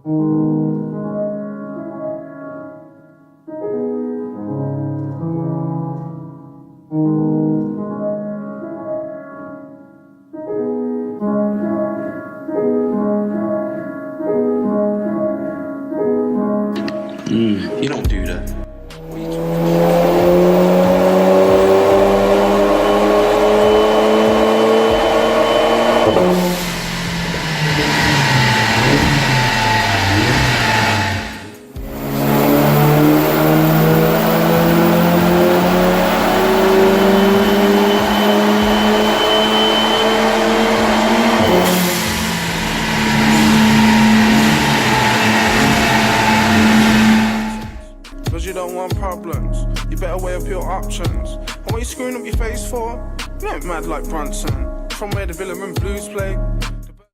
You don't do that. You don't want problems, you better weigh up your options. And what you screwing up your face for? You ain't mad like Bronson. From where the Villa and Blues play,